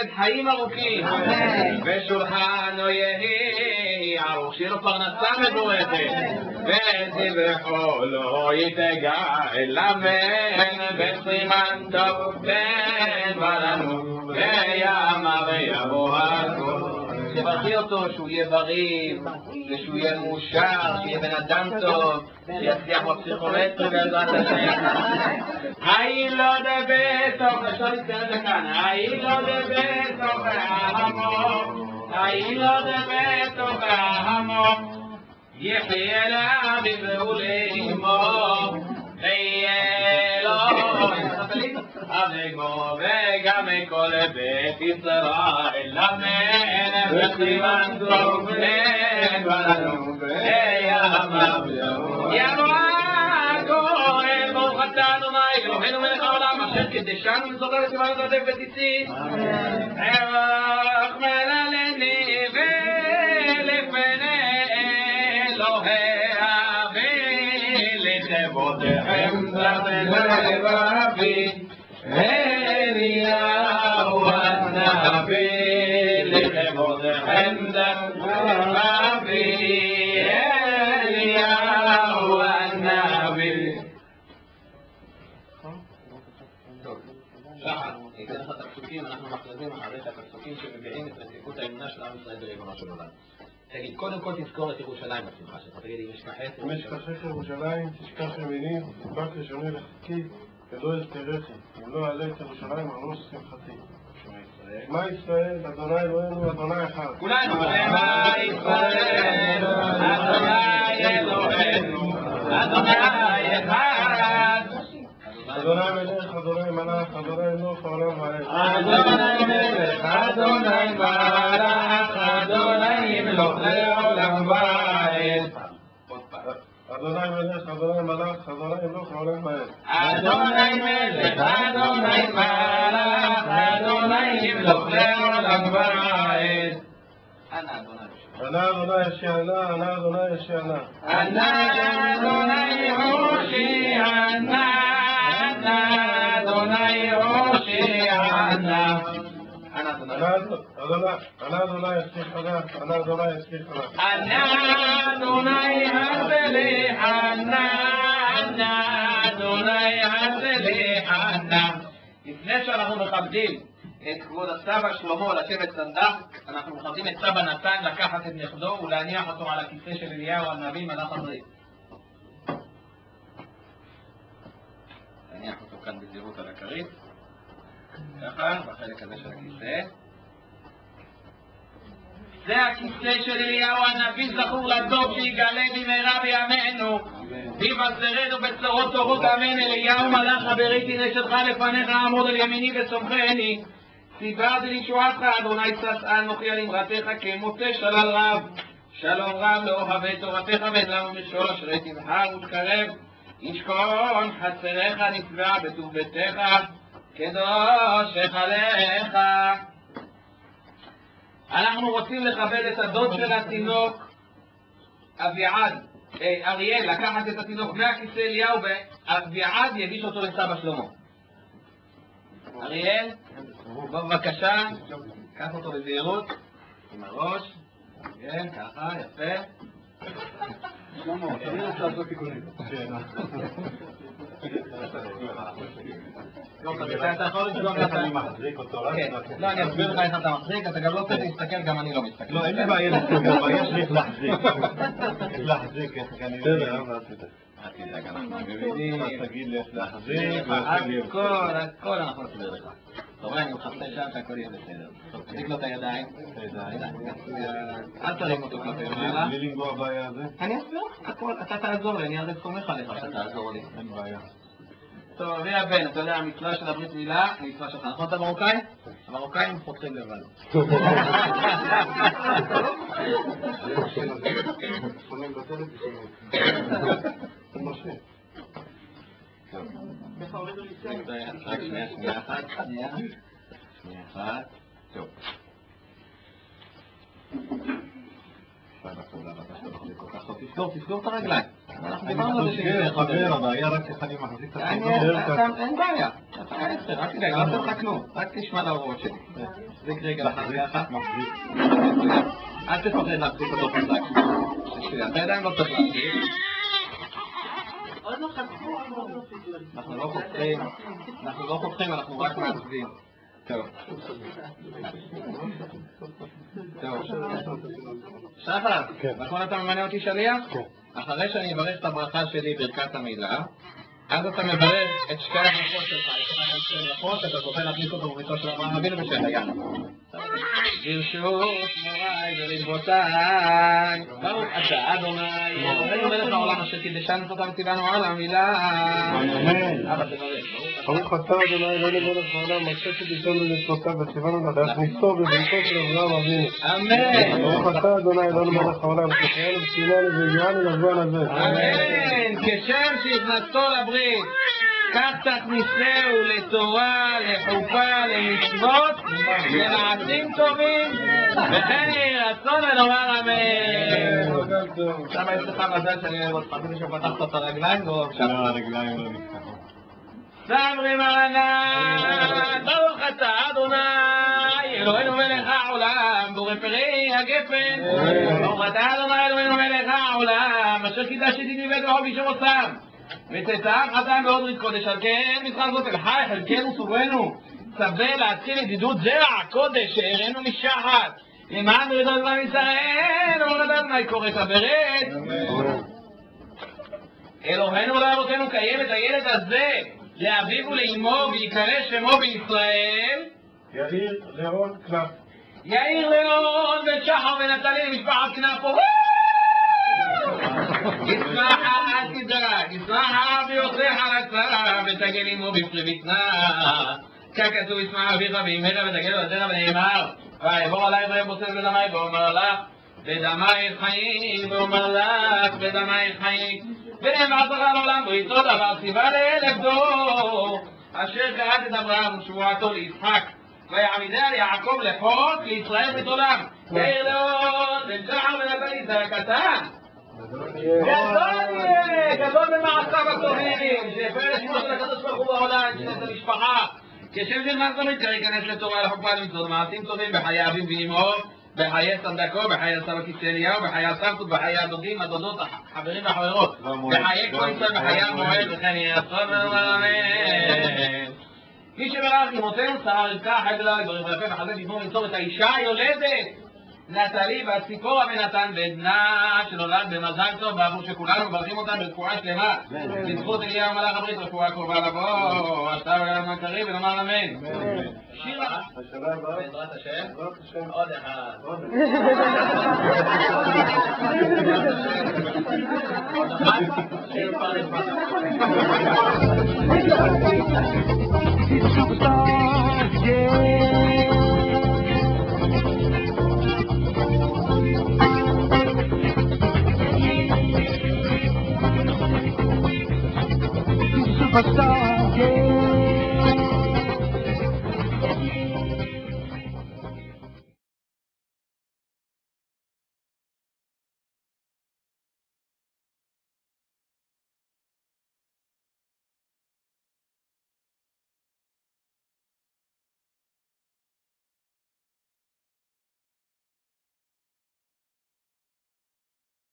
ילד חיים ארוכים, ושולחנו יהי ערוך, שיהיה לו פרנסה מבורכת, וזבחו לא יתגע אלמן, בסימן טוב תן בנו, ויאמר ויבוא הכל. תברכי אותו שהוא יהיה בריא, ושהוא יהיה מאושר, שיהיה בן אדם טוב, שיצליח בפסיכומטרי בעזרת השם. הילוד בתוך, אפשר להצטרף לכאן, הילוד בתוך העמו, הילוד בתוך העמו, יחיה לאביו ולאמו, ויהיה לו אביגו וגם כל בית ישראל, אמן וסימן טוב בנו ויאמר יבוא הכהן ברוך אתה אדוני אלוהינו מלך העולם אשר קידשנו וזוכר את סימנות עטף וציצית ערך מללני ולפני אלוהיה ולתבותיכם ולבבי אליהו הנביא לתבותיכם ולבבי אליהו הנביא. שחר, ניתן לך את הפסוקים, אנחנו מכריזים אחריך את הפסוקים שמביעים את רציפות האמונה של עם ישראל בריבונו של עולם. תגיד, קודם כל תזכור את ירושלים בשמחה שלך, תגיד, אם משכחך ירושלים, תשכח ימיני, תדבק לשוני לחכי, ולא אזכרכי, אם לא אעלה את ירושלים על ראש שמחתי. שמע ישראל, אדוני אלוהינו, אדוני אחד. כולנו, שמע ישראל, אדוני אלוהינו, אדוני אחד. אדוני מלך, אדוני מלך, אדוני מלך העולם והעת. אדוני מלך, אדוני מלך, אדוני מלך העולם והעת. אדוני מלך, אדוני מלך, אדוני מלך העולם והעת. אדוני מלך, אדוני מלך, אדוני מלך העולם והעת. אנא אדוני ישיענה, אנא אדוני ישיענה. אנא אדוני הושיענה, אנא אדוני הושיענה. אנא אדוני ישיחנה, אנא אדוני ישיחנה. אנא אדוני הצליחנה, אנא אדוני הצליחנה. לפני שאנחנו מכבדים את כבוד הסבא שלמה לשבת סנדק, אנחנו מכבדים את סבא נתן לקחת את נכדו ולהניח אותו על הכיסא של אליהו הנביא מלאך הברית. להניח אותו כאן בזהירות על הכרית, ככה, בחלק הזה של הכיסא. זה הכיסא של אליהו הנביא, זכור לדור שיגלה במהרה בימינו, ויבשרנו בצרות טובות אמן. אליהו מלאך הברית, הנה שלך לפניך אעמוד על ימיני ושומחני, סיברתי לישועתך אדוני ששא אנוכי על אמרתך כמוטה שלל רב, שלום רב לאוהבי תורתך ואין לנו מכשול, אשרי תבחר ותקרב, ישכון חצריך נצבע בטוב ביתך, קדוש עליך. אנחנו רוצים לכבד את הדוד של התינוק אביעד, אריאל, לקחת את התינוק מהכיסא אליהו, ואביעד יגיש אותו לסבא שלמה. אריאל, בוא בבקשה, קח אותו בזהירות, עם הראש, כן, ככה, יפה. שלמה, אני רוצה לעשות תיקונים. אתה יכול לשלום לך. אני מחזיק אותו רק. לא, אני אסביר לך איך אתה מחזיק, אתה גם לא צריך להסתכל, גם אני לא מסתכל. לא, אין לי בעיה להסתכל, הבעיה שלי איך להחזיק. איך להחזיק, איך כנראה. אל תדאג, אנחנו מבינים. תגיד לי איך להחזיק. הכל אנחנו נסביר לך. אתה רואה, אני מחפש שם שהכל יהיה בסדר. תחזיק לו את הידיים. אל תרים אותו כלפי מעלה. בלי לנגוע בעיה הזה? אני אסביר לך, הכל, אתה תעזור לי, אני הרי סומך עליך שאתה תעזור לי. אין בעיה. טוב, אבי הבן, אתה יודע, המצווה של הברית מילה, המצווה שלך, נכון אתה מרוקאי? המרוקאים חותכים לבד. רק שנייה אחת. טוב. תסגור את הרגליים. אנחנו דיברנו על זה חבר, הבעיה רק איך אני מחזיק את אין בעיה. רק תדאג, לא תעשה כלום, רק תשמע להוראות שלי. זה רגע ככה. אל תפחד להחזיק אותו חזק. אתה עדיין לא צריך להחזיק. אנחנו לא חותכים, אנחנו רק מעצבים. טוב. שחר, נכון אתה ממנה אותי שליח? אחרי שאני אברך את הברכה שלי ברכת המילה, אז אתה מברך את שתי הברכות שלך, יש לך שתי ברכות, אתה זוכה להכניס אותו בביתו של אברהם אבינו ושל הים. ברשות מוריי ורבותיי, ברוך אתה אדוני, אלוהינו מלך העולם אשר קידשנו אותנו וציוונו על המילה. אבא תברך. ברוך אתה אדוני אלוהינו מלך העולם אשר קידשנו ומצוותיו וציוונו להכניסו בביתו של אברהם אבינו. אמן. ברוך אתה אדוני אלוהינו מלך העולם שחיינו וצילנו והגיענו לזמן הזה. אמן. כשם שהכנסתו לברית, כך תכניסהו לתורה, לחופה, למצוות, למעשים טובים, וכן יהי רצון ונאמר אמן. עכשיו יש לך מזל שאני אוהב אותך, אפילו שפתחת את הרגליים, לא עכשיו. לא, הרגליים לא נפתחו. סברי מרנן, ברוך אתה אדוני, אלוהינו מלך העולם, בורא פרי הגפן. ברוך אתה אדוני אלוהינו מלך העולם, אשר קידשתי דיבד וחובי שמוסם. ותצעק חתם בעוד קודש, על כן מצחק זאת אל חי, חלקנו סובנו, צווה להתחיל ידידות זרע הקודש שהראינו משחת, למען רדות זמן ישראל, ורדות מה קורא את הברד. אלוהינו ולאבותינו קיים את הילד הזה, לאביו ולאמו, ויקרא שמו בישראל יאיר לירון כנף. יאיר לירון בן שחר ונטלי משפחת כנפו. ישמח אל תדאג, ישמח ויוצא חלצה ותגל עמו בפרי בטנה, ככתוב ישמח אביך ואימך ותגל לו הזרע ונאמר, ויעבור עלייך ויבוסס בדמייך ואומר לך בדמייך חיים, ואומר לך בדמייך חיים, ונאמר לך לעולם בריתו דבר ציווה לאלף דור, אשר קראת את אברהם ושבועתו ליצחק ויעמידה ליעקב לחוק לישראל בית עולם. יאיר לירון בן שחר ונטלי זה הקטן, גדול במעשיו הטובים, שהפר את שמו של הקדוש ברוך הוא בעולם, את המשפחה, כשם של מעשה מתקרא ייכנס לתורה לחופה למצוות מעשים טובים בחיי אביו ואמו, בחיי סנדקו, בחיי סבא קיסליהו, בחיי הסבתות, בחיי הדודים, הדודות, החברים והחברות, בחיי כל ישראל, בחיי המועד, וכן יהיה רצון ונאמר אמן. מי שברך אמותינו שרה רבקה חי בלעד ברך ויפה וחזק יתנו למצוא את האישה היולדת נטלי והציפורה ונתן בנה שנולד במזל טוב, ועבור שכולנו מברכים אותם ברפואה שלמה בזכות אליהו מלאך הברית, רפואה קרובה לבוא, אתה וגם הקריב ונאמר אמן. שירה השנה הבאה בעזרת השם עוד אחד שיר פרס Superstars, yeah. Superstars.